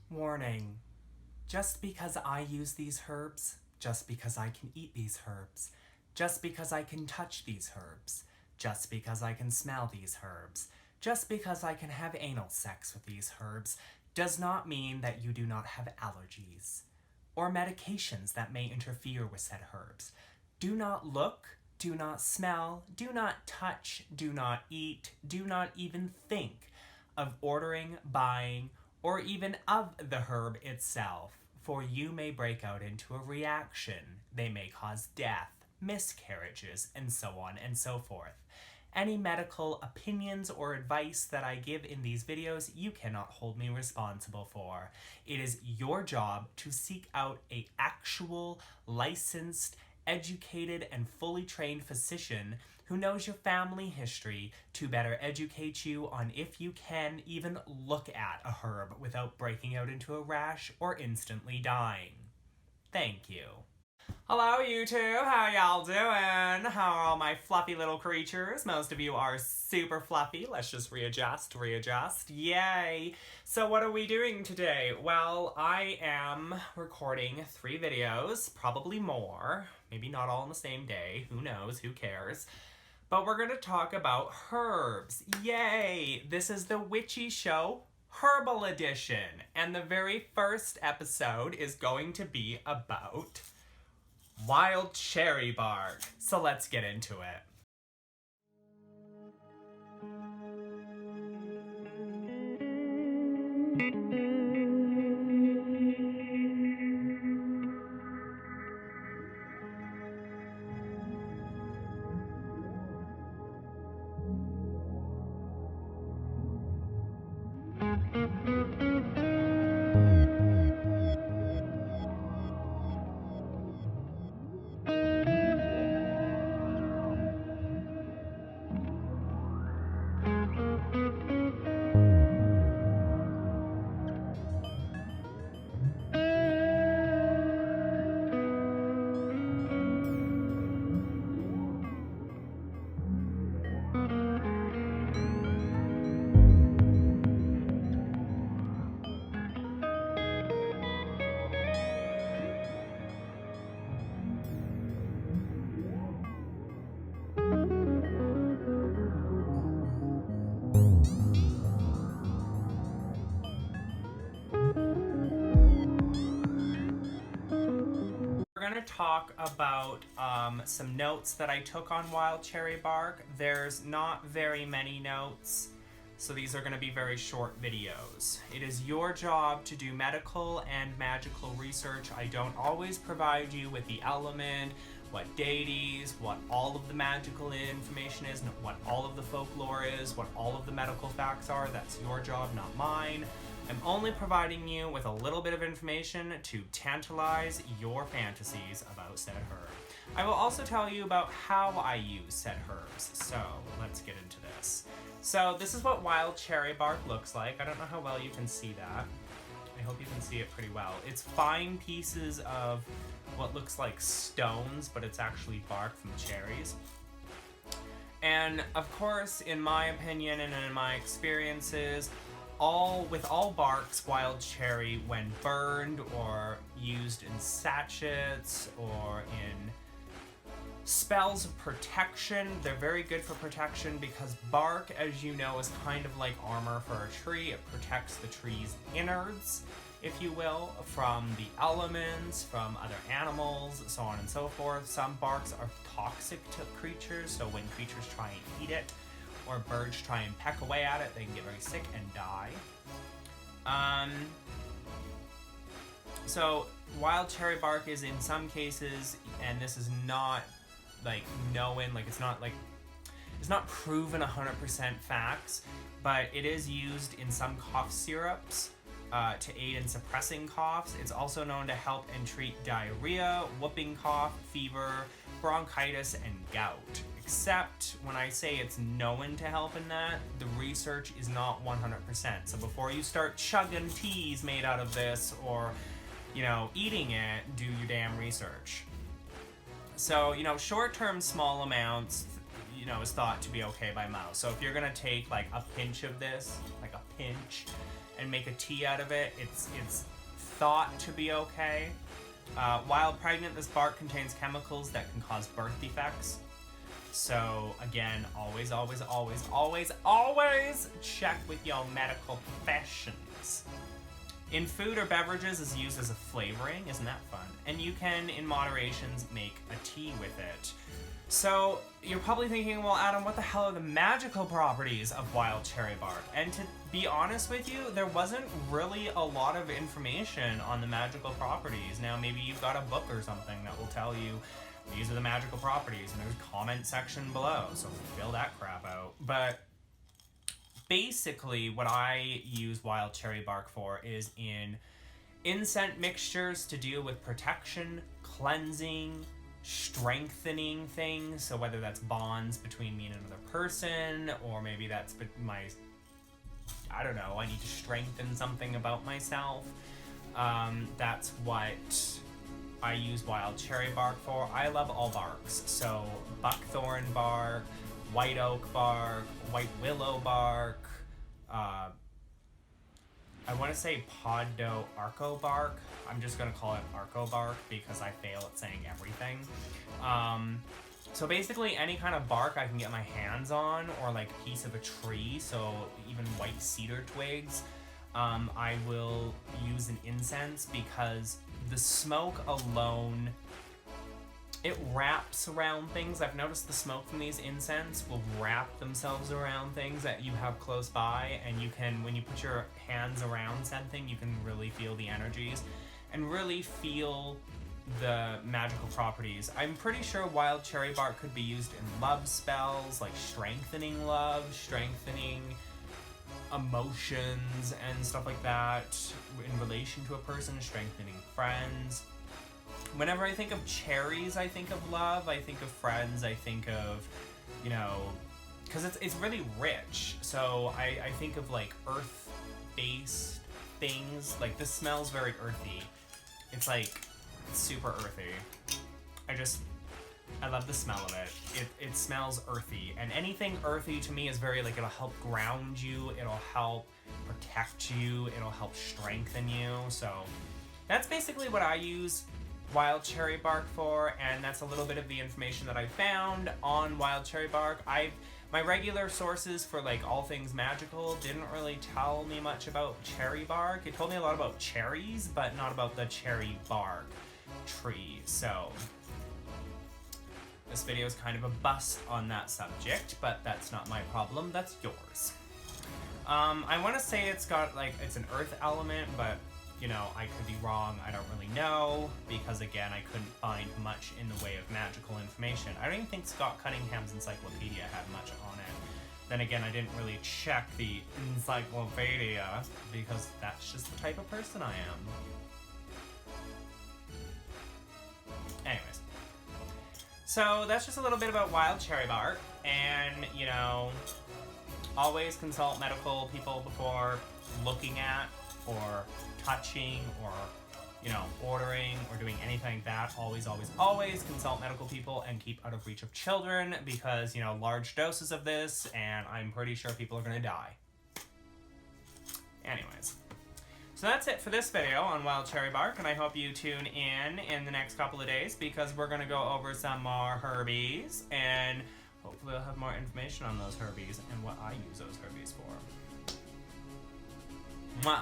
Warning. Just because I use these herbs, just because I can eat these herbs, just because I can touch these herbs, just because I can smell these herbs, just because I can have anal sex with these herbs, does not mean that you do not have allergies or medications that may interfere with said herbs. Do not look, do not smell, do not touch, do not eat, do not even think of ordering, buying, or even of the herb itself, for you may break out into a reaction. They may cause death, miscarriages, and so on and so forth. Any medical opinions or advice that I give in these videos, you cannot hold me responsible for. It is your job to seek out an actual, licensed, educated, and fully trained physician who knows your family history to better educate you on if you can even look at a herb without breaking out into a rash or instantly dying. Thank you. Hello, you two. How y'all doing? How are all my fluffy little creatures? Most of you are super fluffy. Let's just readjust. Yay! So what are we doing today? Well, I am recording 3 videos, probably more. Maybe not all on the same day. Who knows? Who cares? But we're going to talk about herbs. Yay! This is the Witchy Show Herbal Edition. And the very first episode is going to be about wild cherry bark. So let's get into it. We're going to talk about some notes that I took on wild cherry bark. There's not very many notes, so these are going to be very short videos. It is your job to do medical and magical research. I don't always provide you with the element, what deities, what all of the magical information is, what all of the folklore is, what all of the medical facts are. That's your job, not mine. I'm only providing you with a little bit of information to tantalize your fantasies about said herb. I will also tell you about how I use said herbs, so let's get into this. So this is what wild cherry bark looks like. I don't know how well you can see that. I hope you can see it pretty well. It's fine pieces of what looks like stones, but it's actually bark from cherries. And of course, in my opinion and in my experiences, with all barks, wild cherry, when burned or used in sachets or in spells of protection, they're very good for protection because bark, as you know, is kind of like armor for a tree. It protects the tree's innards, if you will, from the elements, from other animals, so on and so forth. Some barks are toxic to creatures, so when creatures try and eat it, or birds try and peck away at it, they can get very sick and die. So wild cherry bark is in some cases, and this is not like known, like it's not proven 100% facts, but it is used in some cough syrups to aid in suppressing coughs. It's also known to help and treat diarrhea, whooping cough, fever, bronchitis, and gout. Except when I say it's known to help in that, the research is not 100%. So before you start chugging teas made out of this or, eating it, do your damn research. So, short-term small amounts, is thought to be okay by mouth. So if you're gonna take like a pinch of this, like a pinch, and make a tea out of it, it's thought to be okay. While pregnant, this bark contains chemicals that can cause birth defects. So again, always check with your medical professions. In food or beverages is used as a flavoring, isn't that fun? And you can, in moderation, make a tea with it. So you're probably thinking, well, Adam, what the hell are the magical properties of wild cherry bark? And to be honest with you, there wasn't really a lot of information on the magical properties. Now, maybe you've got a book or something that will tell you these are the magical properties, and there's a comment section below, so fill that crap out. But basically, what I use wild cherry bark for is in incense mixtures to deal with protection, cleansing, strengthening things. So whether that's bonds between me and another person, or maybe that's I don't know, I need to strengthen something about myself. That's what I use wild cherry bark for. I love all barks. So buckthorn bark, white oak bark, white willow bark, I want to say Podo Arco bark. I'm just going to call it Arco bark because I fail at saying everything. So basically any kind of bark I can get my hands on, or like a piece of a tree, so even white cedar twigs, I will use an incense because the smoke alone, it wraps around things. I've noticed the smoke from these incense will wrap themselves around things that you have close by, and you can, when you put your hands around something, you can really feel the energies and really feel the magical properties. I'm pretty sure wild cherry bark could be used in love spells, like strengthening love, strengthening emotions and stuff like that in relation to a person, strengthening friends. Whenever I think of cherries, I think of love, I think of friends, I think of, you know, because it's really rich. So I think of like earth-based things. Like this smells very earthy. It's like super earthy. I love the smell of it. It smells earthy, and anything earthy to me is very like, it'll help ground you, it'll help protect you, it'll help strengthen you. So that's basically what I use wild cherry bark for, and that's a little bit of the information that I found on wild cherry bark. My regular sources for like all things magical didn't really tell me much about cherry bark. It told me a lot about cherries, but not about the cherry bark tree. So this video is kind of a bust on that subject, but that's not my problem, that's yours. I want to say it's got like, it's an earth element, but you know, I could be wrong, I don't really know, because again, I couldn't find much in the way of magical information. I don't even think Scott Cunningham's encyclopedia had much on it. Then again, I didn't really check the encyclopedia, because that's just the type of person I am. Anyways. So that's just a little bit about wild cherry bark, and you know, always consult medical people before looking at or touching or, you know, ordering or doing anything like that. Always consult medical people and keep out of reach of children, because, you know, large doses of this and I'm pretty sure people are gonna die. Anyways. So that's it for this video on wild cherry bark, and I hope you tune in the next couple of days, because we're going to go over some more herbies, and hopefully I'll have more information on those herbies and what I use those herbies for. Mwah!